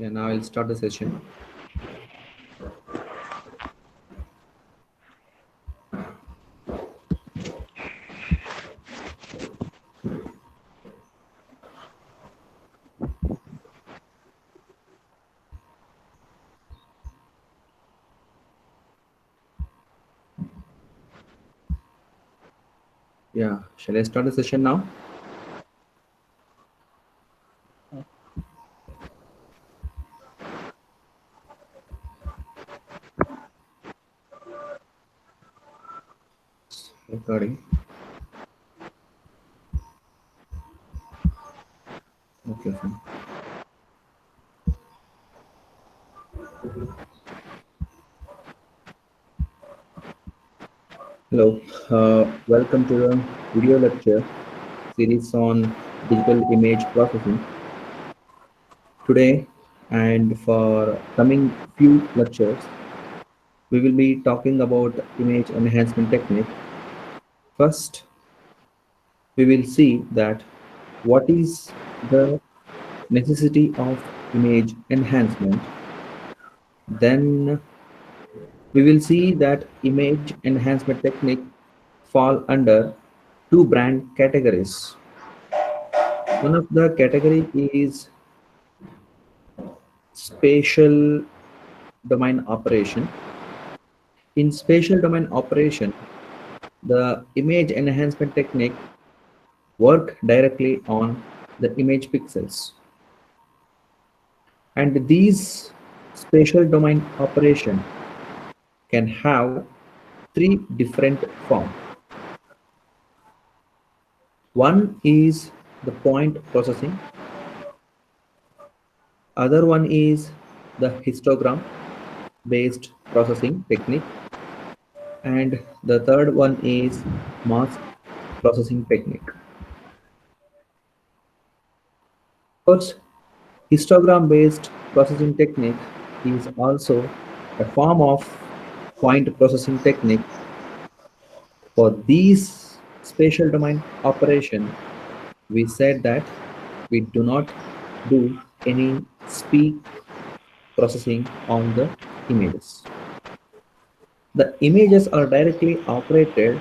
Yeah, now I'll start the session. Yeah, shall I start the session now? Recording. Okay, fine. Hello, welcome to the video lecture series on digital image processing. Today and for coming few lectures, we will be talking about image enhancement technique. First, we will see that what is the necessity of image enhancement. Then we will see that image enhancement technique fall under two brand categories. One of the category is spatial domain operation. In spatial domain operation, the image enhancement technique work directly on the image pixels. And these spatial domain operation can have three different forms. One is the point processing, other one is the histogram based processing technique, and the third one is mask processing technique. First, histogram based processing technique is also a form of point processing technique. For these spatial domain operation, we said that we do not do any speak processing on the images. The images are directly operated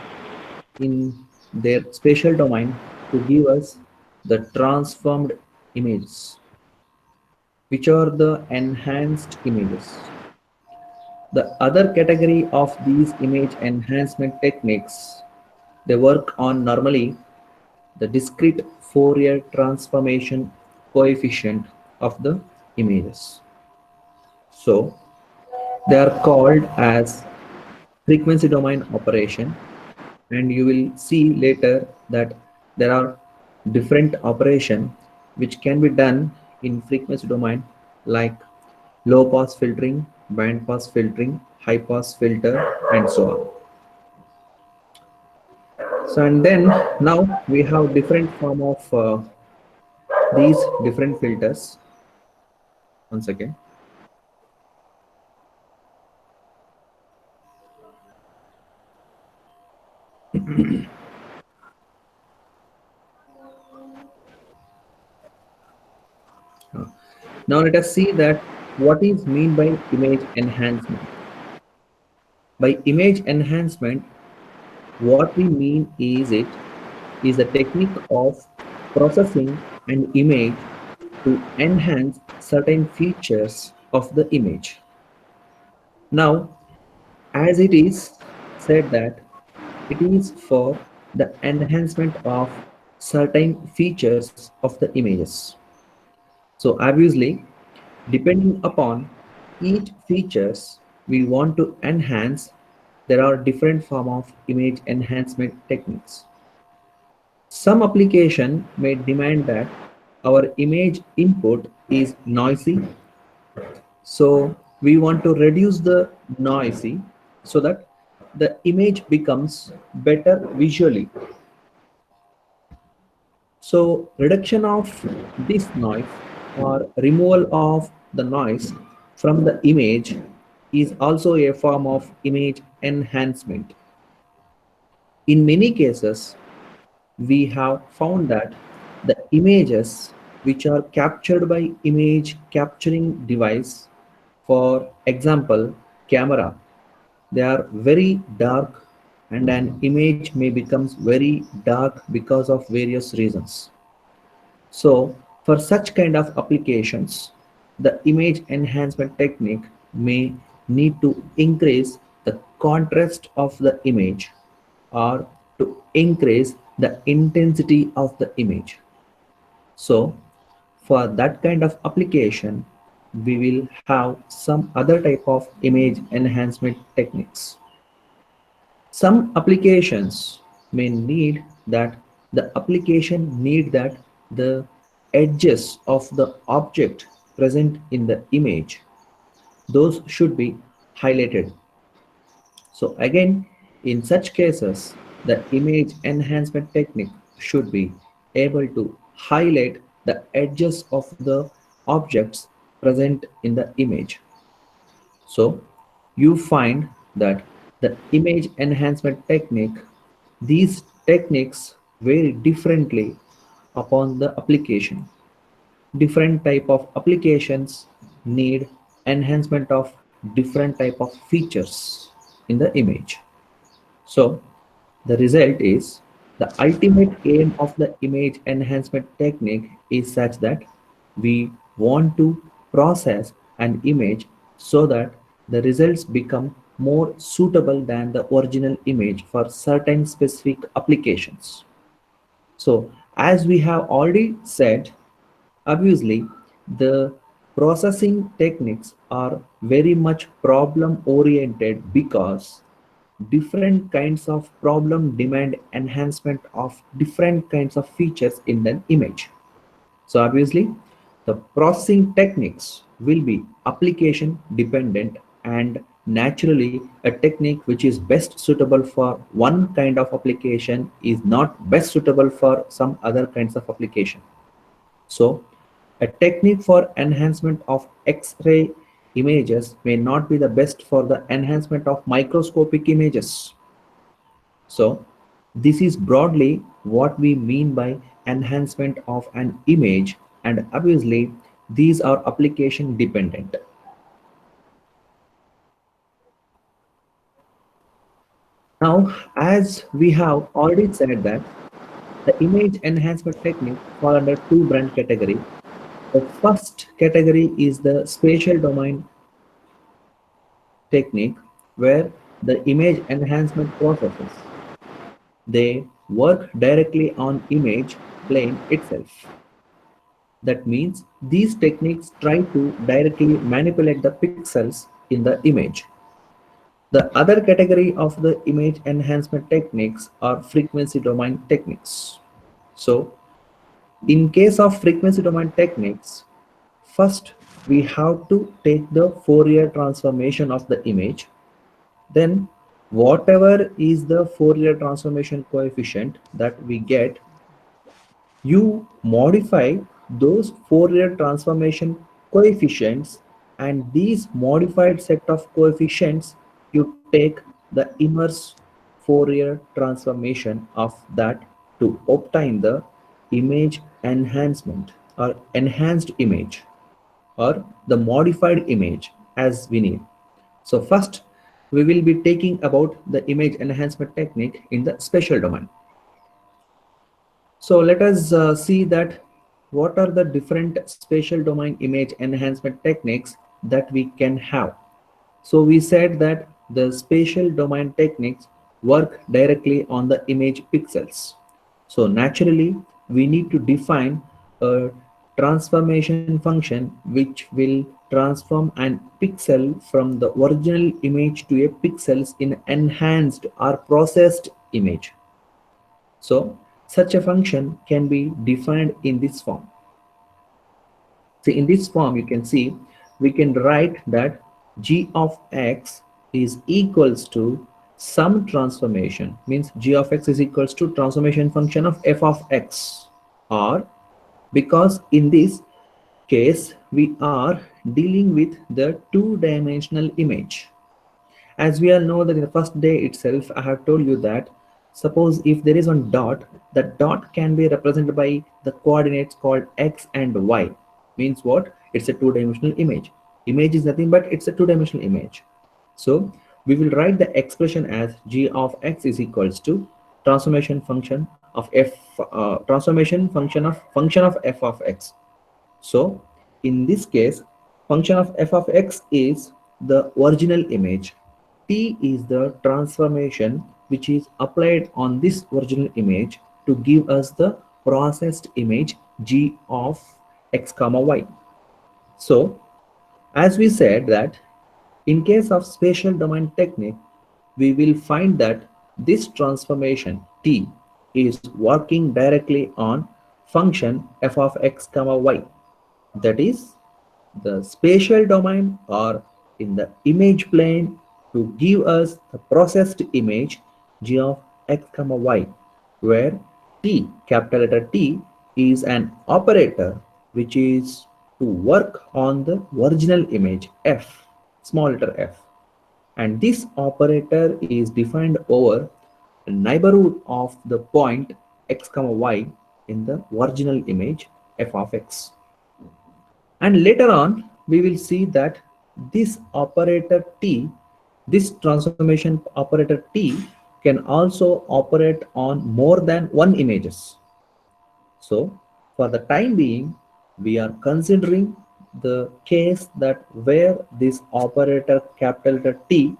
in their spatial domain to give us the transformed images, which are the enhanced images. The other category of these image enhancement techniques, they work on normally the discrete Fourier transformation coefficient of the images. So they are called as frequency domain operation, and you will see later that there are different operation which can be done in frequency domain, like low pass filtering, band pass filtering, high pass filter, and so on. So and then now we have different form of these different filters. Once again, now let us see that what is mean by image enhancement. By image enhancement, what we mean is a technique of processing an image to enhance certain features of the image. Now, as it is said that it is for the enhancement of certain features of the images. So obviously, depending upon each features we want to enhance, there are different form of image enhancement techniques. Some application may demand that our image input is noisy, so we want to reduce the noisy so that the image becomes better visually. So reduction of this noise or removal of the noise from the image is also a form of image enhancement. In many cases, we have found that the images which are captured by image capturing device. For example, camera. They are very dark and an image may becomes very dark because of various reasons. So for such kind of applications, the image enhancement technique may need to increase the contrast of the image or to increase the intensity of the image. So for that kind of application, we will have some other type of image enhancement techniques. Some applications may need that the edges of the object present in the image, those should be highlighted. So again, in such cases, the image enhancement technique should be able to highlight the edges of the objects present in the image. So you find that the image enhancement technique, these techniques vary differently upon the application. Different type of applications need enhancement of different type of features in the image. So the result is the ultimate aim of the image enhancement technique is such that we want to process an image so that the results become more suitable than the original image for certain specific applications. So as we have already said, obviously the processing techniques are very much problem oriented because different kinds of problem demand enhancement of different kinds of features in an image. So obviously the processing techniques will be application dependent, and naturally a technique which is best suitable for one kind of application is not best suitable for some other kinds of application. So a technique for enhancement of X-ray images may not be the best for the enhancement of microscopic images. So this is broadly what we mean by enhancement of an image, and obviously these are application dependent. Now, as we have already said that the image enhancement technique fall under two brand category. The first category is the spatial domain technique, where the image enhancement processes, they work directly on image plane itself. That means these techniques try to directly manipulate the pixels in the image. The other category of the image enhancement techniques are frequency domain techniques. So in case of frequency domain techniques, first we have to take the Fourier transformation of the image. Then whatever is the Fourier transformation coefficient that we get, you modify those Fourier transformation coefficients, and these modified set of coefficients you take the inverse Fourier transformation of that to obtain the image enhancement or enhanced image or the modified image as we need. So first we will be taking about the image enhancement technique in the spatial domain. So let us see that what are the different spatial domain image enhancement techniques that we can have. So we said that the spatial domain techniques work directly on the image pixels. So naturally, we need to define a transformation function which will transform an pixel from the original image to a pixels in enhanced or processed image. So such a function can be defined in this form. So in this form, you can see we can write that g of x is equals to some transformation, means g of x is equals to transformation function of f of x, or because in this case we are dealing with the two-dimensional image. As we all know that in the first day itself, I have told you that Suppose if there is one dot, the dot can be represented by the coordinates called x and y. Means what? It's a two-dimensional image. Image is nothing but it's a two-dimensional image. So we will write the expression as g of x is equals to transformation function of function of f of x. So in this case, function of f of x is the original image. T is the transformation which is applied on this original image to give us the processed image g of x comma y. So as we said that in case of spatial domain technique, we will find that this transformation T is working directly on function f of x comma y. That is the spatial domain or in the image plane to give us the processed image g of x comma y, where t, capital letter T, is an operator which is to work on the original image f, small letter f, and this operator is defined over the neighborhood of the point x comma y in the original image f of x. And later on, we will see that this operator T, this transformation operator T can also operate on more than one images. So for the time being, we are considering the case that where this operator capital letter T,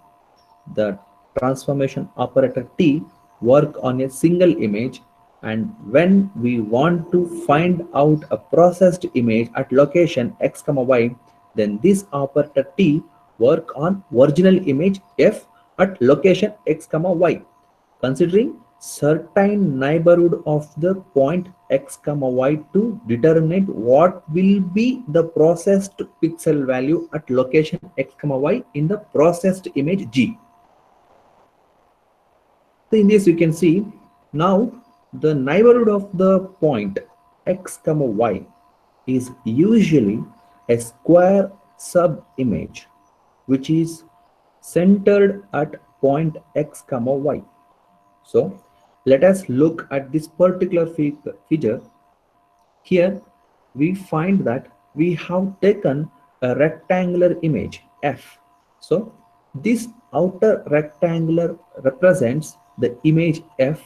the transformation operator T, work on a single image, and when we want to find out a processed image at location x comma y, then this operator T work on original image f at location x comma y, considering certain neighborhood of the point x comma y to determine what will be the processed pixel value at location x comma y in the processed image G. So in this you can see now the neighborhood of the point x comma y is usually a square sub image which is centered at point x comma y. So let us look at this particular figure. Here we find that we have taken a rectangular image f. So this outer rectangular represents the image f,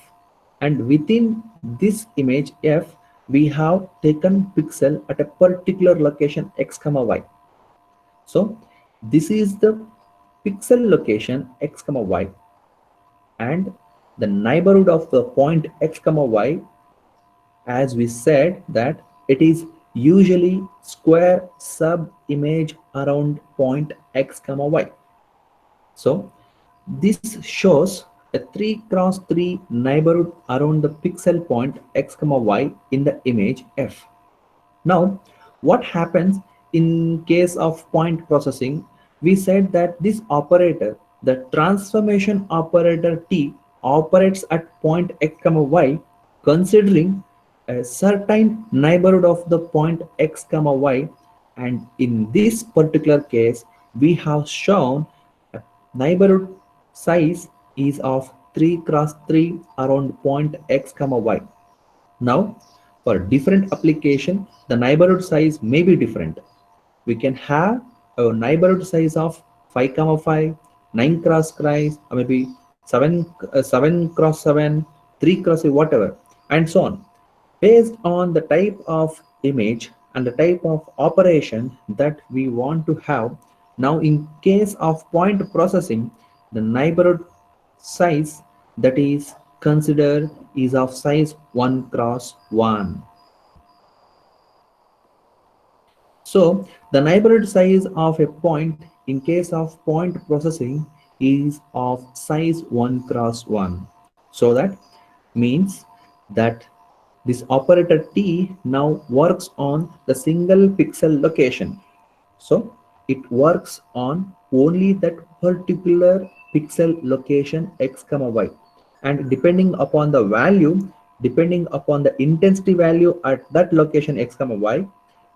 and within this image f we have taken pixel at a particular location x comma y. So this is the pixel location x comma y, and the neighborhood of the point x comma y, as we said that it is usually square sub image around point x comma y. So this shows a 3 cross 3 neighborhood around the pixel point x comma y in the image f. Now what happens in case of point processing? We said that this operator, the transformation operator T, operates at point x comma y considering a certain neighborhood of the point x comma y, and in this particular case we have shown a neighborhood size is of 3 cross 3 around point x comma y. Now for different application the neighborhood size may be different. We can have a neighborhood size of 5 comma 5, 9 cross 5, or maybe 7 cross 7, 3 cross 8, whatever, and so on, based on the type of image and the type of operation that we want to have. Now in case of point processing, the neighborhood size that is considered is of size 1 cross 1. So the neighborhood size of a point in case of point processing is of size 1 cross 1. So that means that this operator T now works on the single pixel location. So it works on only that particular pixel location x comma y, and depending upon the value, depending upon the intensity value at that location x comma y,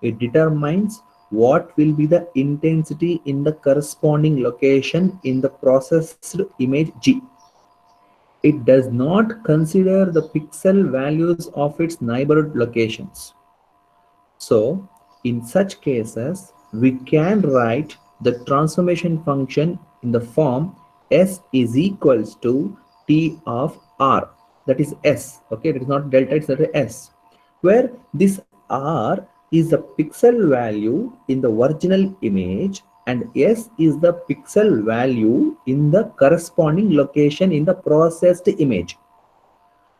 it determines what will be the intensity in the corresponding location in the processed image G. It does not consider the pixel values of its neighborhood locations. So, in such cases, we can write the transformation function in the form S is equals to T of R. That is S. Okay, it is not delta, it's a S. Where this R is the pixel value in the original image and S is the pixel value in the corresponding location in the processed image.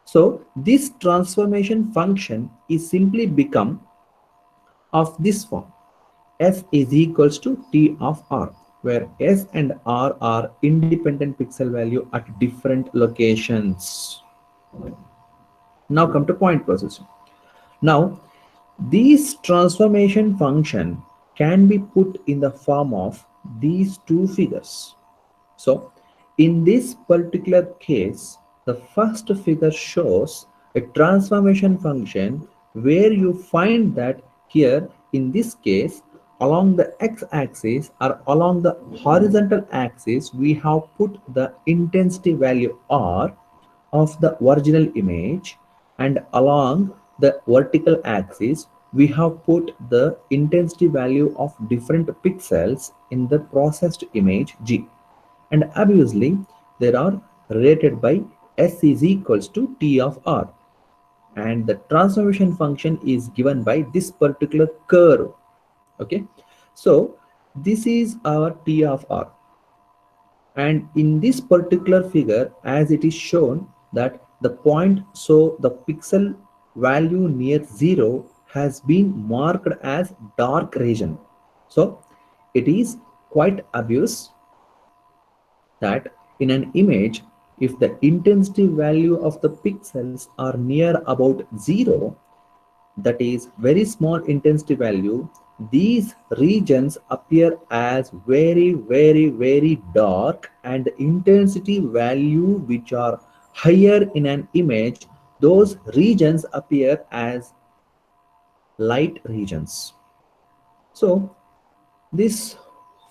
So this transformation function is simply become of this form. S is equals to T of R, where S and R are independent pixel value at different locations. Now come to point processing. Now, these transformation function can be put in the form of these two figures. So, in this particular case, the first figure shows a transformation function where you find that here in this case, along the x-axis or along the horizontal axis, we have put the intensity value R of the original image, and along the vertical axis we have put the intensity value of different pixels in the processed image G, and obviously they are related by S is equals to T of R, and the transformation function is given by this particular curve. Okay, so this is our T of R, and in this particular figure as it is shown that the point, so the pixel value near 0 has been marked as dark region. So it is quite obvious that in an image, if the intensity value of the pixels are near about 0, that is very small intensity value, these regions appear as very dark, and the intensity value which are higher in an image, those regions appear as light regions. So this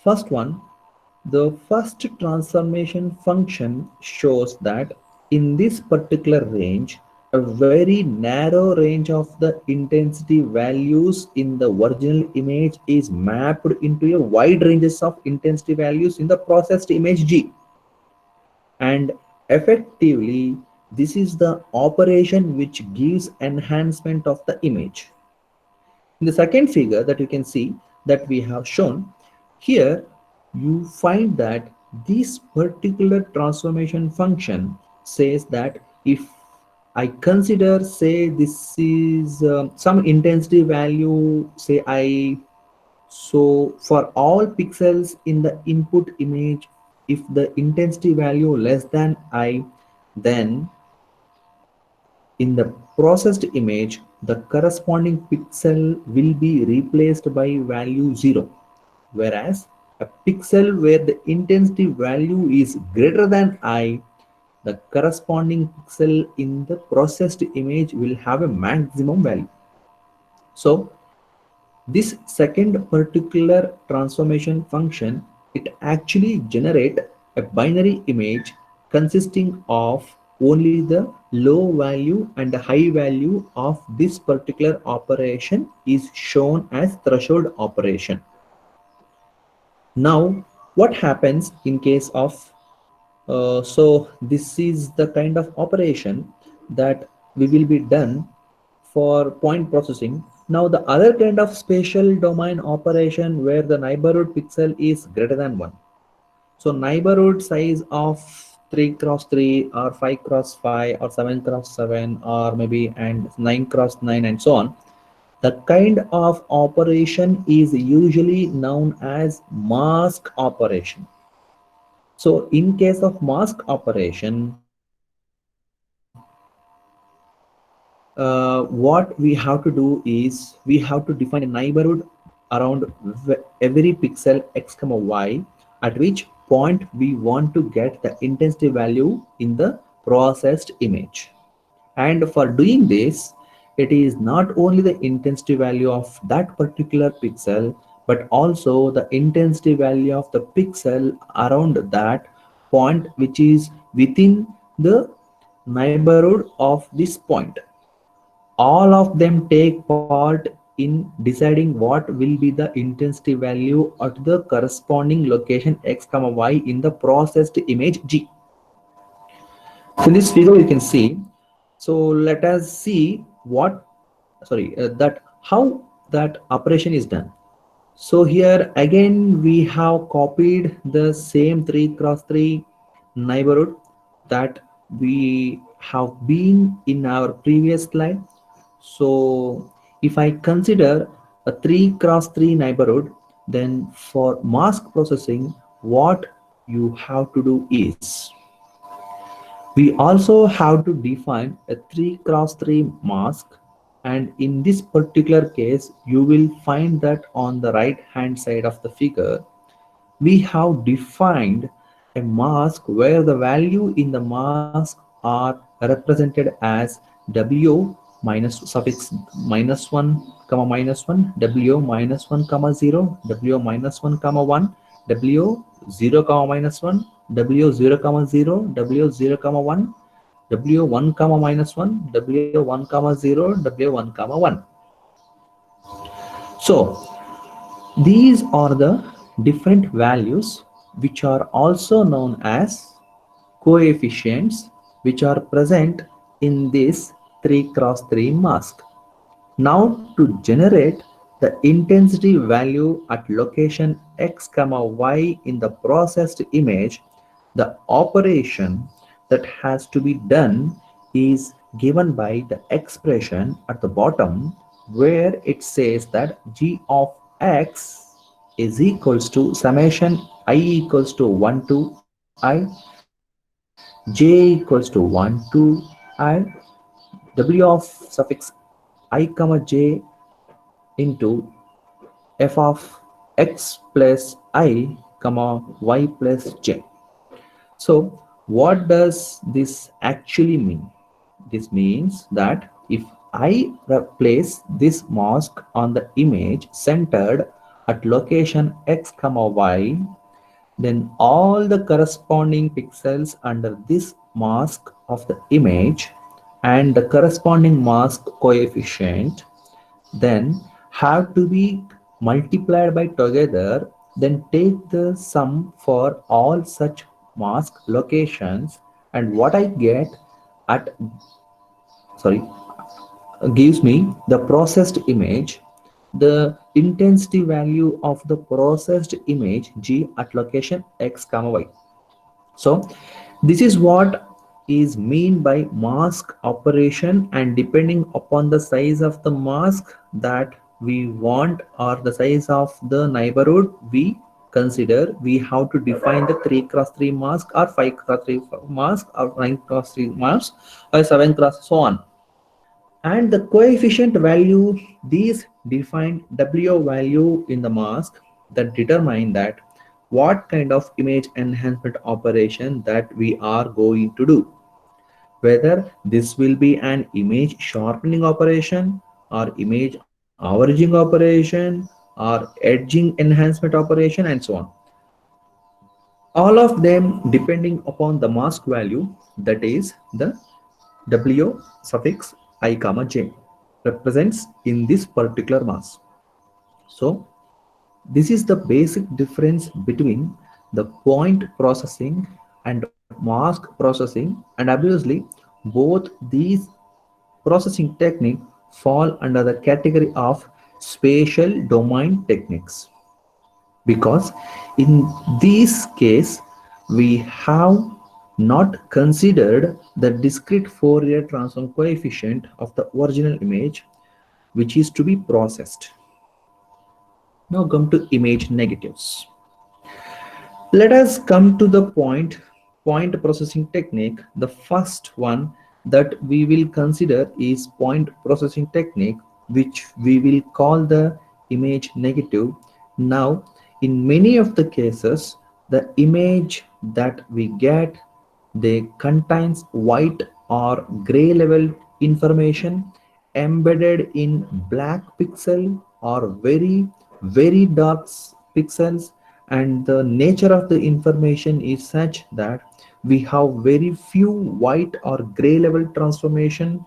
first one, the first transformation function shows that in this particular range, a very narrow range of the intensity values in the original image is mapped into a wide ranges of intensity values in the processed image G. And effectively, this is the operation which gives enhancement of the image. In the second figure that you can see that we have shown here, you find that this particular transformation function says that if I consider, say, this is some intensity value, say I, so for all pixels in the input image, if the intensity value less than I, then in the processed image, the corresponding pixel will be replaced by value 0, whereas a pixel where the intensity value is greater than I, the corresponding pixel in the processed image will have a maximum value. So this second particular transformation function, it actually generate a binary image consisting of only the low value and the high value of this particular operation is shown as threshold operation. Now, what happens in case of, so this is the kind of operation that we will be done for point processing. Now the other kind of spatial domain operation where the neighborhood pixel is greater than 1. So neighborhood size of 3 cross 3 or 5 cross 5 or 7 cross 7 or maybe and 9 cross 9 and so on. The kind of operation is usually known as mask operation. So in case of mask operation, what we have to do is we have to define a neighborhood around every pixel x comma y, at which point we want to get the intensity value in the processed image. And for doing this, it is not only the intensity value of that particular pixel, but also the intensity value of the pixel around that point, which is within the neighborhood of this point. All of them take part in deciding what will be the intensity value at the corresponding location x comma y in the processed image G. So in this figure you can see. So let us see what, sorry, that how that operation is done. So here again we have copied the same 3 cross 3 neighborhood that we have been in our previous slide. So if I consider a 3 cross 3 neighborhood, then for mask processing, what you have to do is we also have to define a 3 cross 3 mask, and in this particular case you will find that on the right hand side of the figure we have defined a mask where the value in the mask are represented as W minus suffix minus 1 comma minus 1, W minus 1 comma 0, W minus 1 comma 1, W 0 comma minus 1, W 0 comma 0, W 0 comma 1, W1 comma minus 1, W1 comma 0, W1 comma 1. So these are the different values which are also known as coefficients which are present in this 3 cross 3 mask. Now to generate the intensity value at location x comma y in the processed image, the operation that has to be done is given by the expression at the bottom where it says that g of x is equals to summation I equals to 1 to I, j equals to 1 to I, w of suffix I comma j into f of x plus I comma y plus j. So what does this actually mean? This means that if I place this mask on the image centered at location x comma y, then all the corresponding pixels under this mask of the image and the corresponding mask coefficient then have to be multiplied by together, then take the sum for all such mask locations, and what I get at, sorry, gives me the processed image, the intensity value of the processed image G at location x comma y. So this is what is mean by mask operation, and depending upon the size of the mask that we want or the size of the neighborhood we consider, we have to define the 3 cross 3 mask or 5 cross 3 mask or 9 cross 3 mask or 7 cross so on. And the coefficient value, these define W value in the mask that determine that what kind of image enhancement operation that we are going to do, whether this will be an image sharpening operation or image averaging operation or edging enhancement operation and so on. All of them depending upon the mask value, that is the W suffix I comma j represents in this particular mask. So this is the basic difference between the point processing and mask processing, and obviously both these processing technique fall under the category of spatial domain techniques, because in this case we have not considered the discrete Fourier transform coefficient of the original image which is to be processed. Now come to image negatives. Let us come to the point processing technique. The first one that we will consider is point processing technique, which we will call the image negative. Now, in many of the cases, the image that we get, they contains white or gray level information embedded in black pixel or very dark pixels, and the nature of the information is such that we have very few white or gray level transformation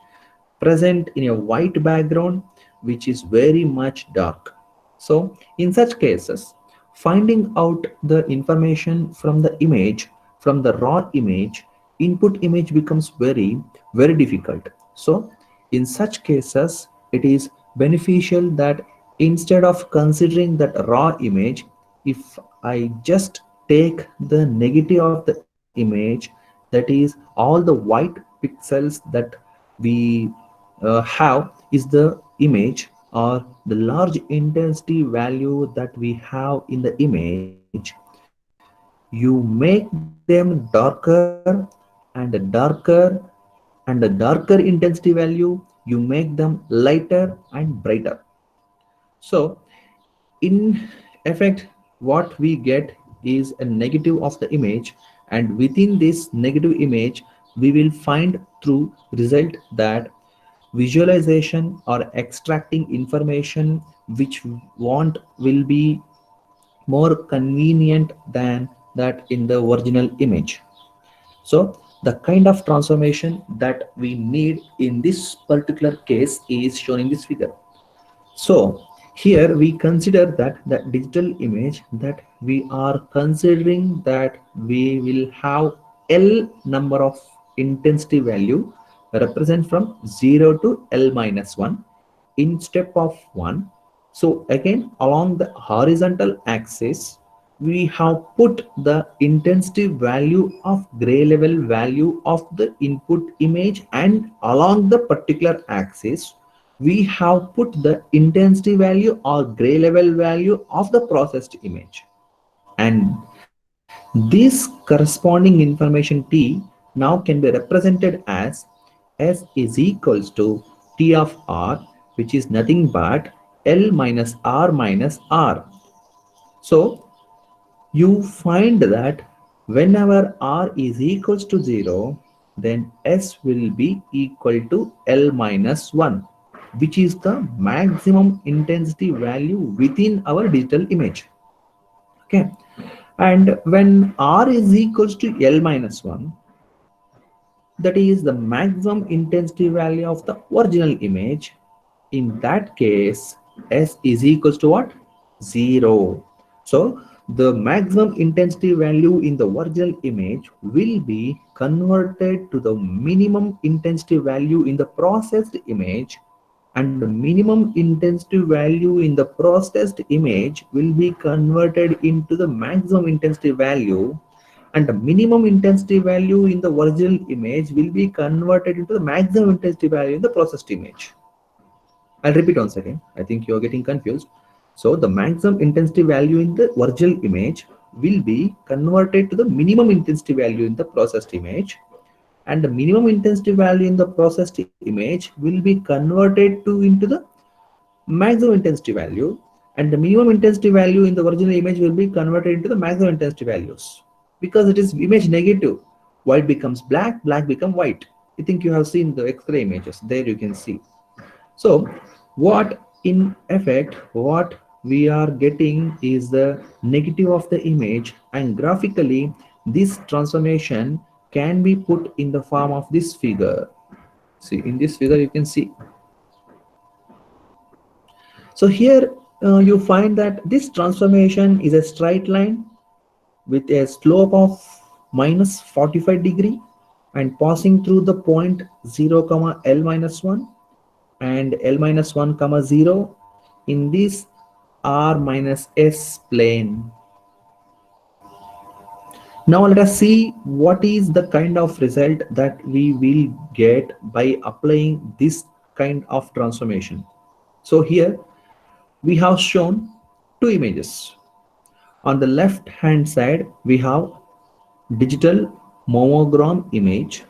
present in a white background which is very much dark. So in such cases, finding out the information from the image, from the raw image, input image becomes very difficult. So in such cases, it is beneficial that instead of considering that raw image, if I just take the negative of the image, that is all the white pixels that we have is the image or the large intensity value that we have in the image, you make them darker and darker, and the darker intensity value, you make them lighter and brighter. So in effect, what we get is a negative of the image, and within this negative image we will find through result that visualization or extracting information which want will be more convenient than that in the original image. So the kind of transformation that we need in this particular case is shown in this figure. So here we consider that the digital image that we are considering that we will have L number of intensity value represent from 0 to L minus 1 in step of 1. So again along the horizontal axis we have put the intensity value of gray level value of the input image, and along the particular axis we have put the intensity value or gray level value of the processed image. And this corresponding information T now can be represented as S is equals to T of R, which is nothing but L minus R. So you find that whenever R is equals to 0, then S will be equal to L minus 1, which is the maximum intensity value within our digital image. Okay. And when R is equals to L minus 1, that is the maximum intensity value of the original image. In that case, S is equals to what? 0. So the maximum intensity value in the original image will be converted to the minimum intensity value in the processed image, and the minimum intensity value in the processed image will be converted into the maximum intensity value, and the minimum intensity value in the original image will be converted into the maximum intensity value in the processed image. I'll repeat once again. I think you're getting confused. So the maximum intensity value in the original image will be converted to the minimum intensity value in the processed image, and the minimum intensity value in the processed image will be converted to into the maximum intensity value, and the minimum intensity value in the original image will be converted into the maximum intensity values. Because it is image negative, white becomes black, black become white. I think you have seen the X-ray images. There you can see. So what in effect what we are getting is the negative of the image, and graphically this transformation can be put in the form of this figure. See, in this figure you can see. So here you find that this transformation is a straight line with a slope of minus 45 degree and passing through the point 0 comma L minus 1 and L minus 1 comma 0 in this R minus S plane. Now let us see what is the kind of result that we will get by applying this kind of transformation. So here we have shown two images. On the left hand side we have digital mammogram image,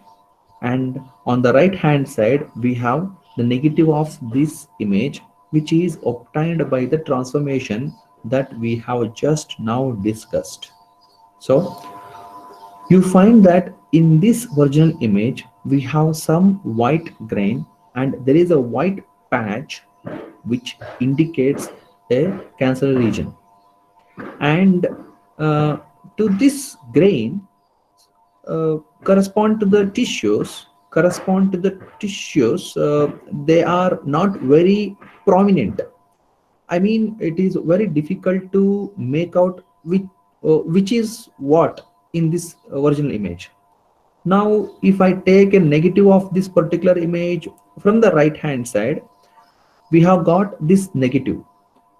and on the right hand side we have the negative of this image, which is obtained by the transformation that we have just now discussed. So you find that in this original image we have some white grain, and there is a white patch which indicates a cancer region, and Uh, to this grain correspond to the tissues, they are not very prominent. I mean, it is very difficult to make out which is what in this original image. Now, if I take a negative of this particular image from the right hand side, we have got this negative.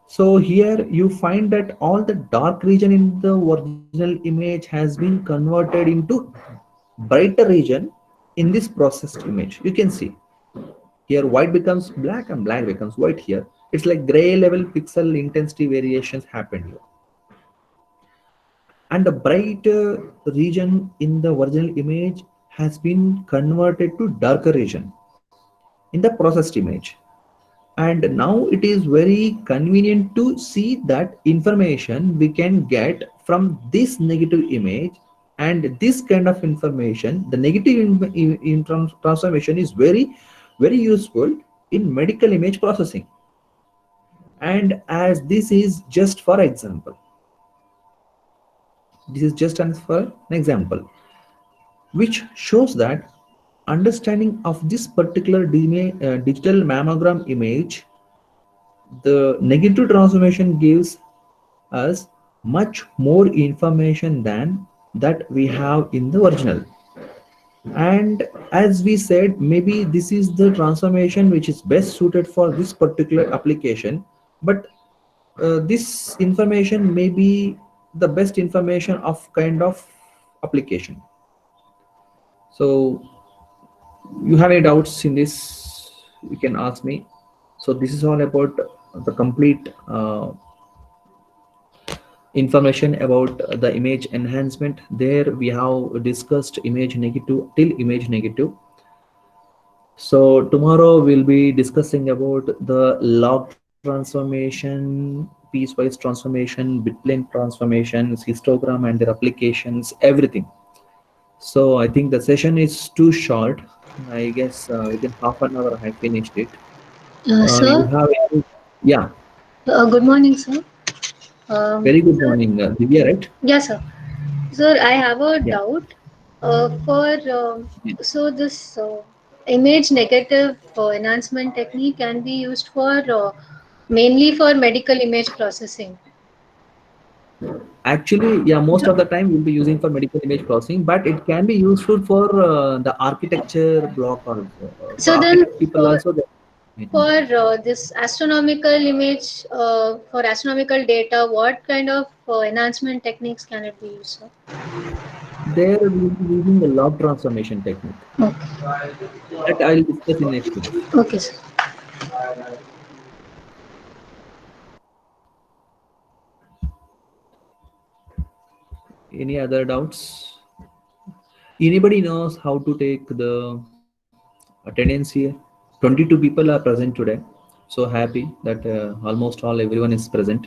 So here you find that all the dark region in the original image has been converted into brighter region in this processed image. You can see here white becomes black and black becomes white here. It's like gray level pixel intensity variations happen here. And the bright region in the original image has been converted to darker region in the processed image. And now it is very convenient to see that information we can get from this negative image, and this kind of information, the negative transformation is very useful in medical image processing. And as this is just for example, this is just an for an example which shows that understanding of this particular digital mammogram image, the negative transformation gives us much more information than that we have in the original. And as we said, maybe this is the transformation which is best suited for this particular application, but this information may be the best information of kind of application. So you have any doubts in this, you can ask me. So this is all about the complete information about the image enhancement. There we have discussed image negative till image negative. So tomorrow we'll be discussing about the log transformation, piecewise transformation, bitplane transformations, histogram and their applications, everything. So I think the session is too short. I guess within half an hour I finished it. You Sir, have any? Yeah. good morning, sir. Um, Very good sir, morning, Divya, right? yes, sir. Sir, I have a Yeah. doubt. For Yeah. so this image negative enhancement technique can be used for mainly for medical image processing. Actually, yeah, most of the time we'll be using for medical image processing, but it can be useful for the architecture block also. For So then, architect people also. for this astronomical image, for astronomical data, what kind of enhancement techniques can it be used? Sir? There we'll be using the log transformation technique Okay, that I'll discuss in next class. okay, sir. Any other doubts? Anybody knows how to take the attendance here? 22 people are present today. So happy that almost all everyone is present.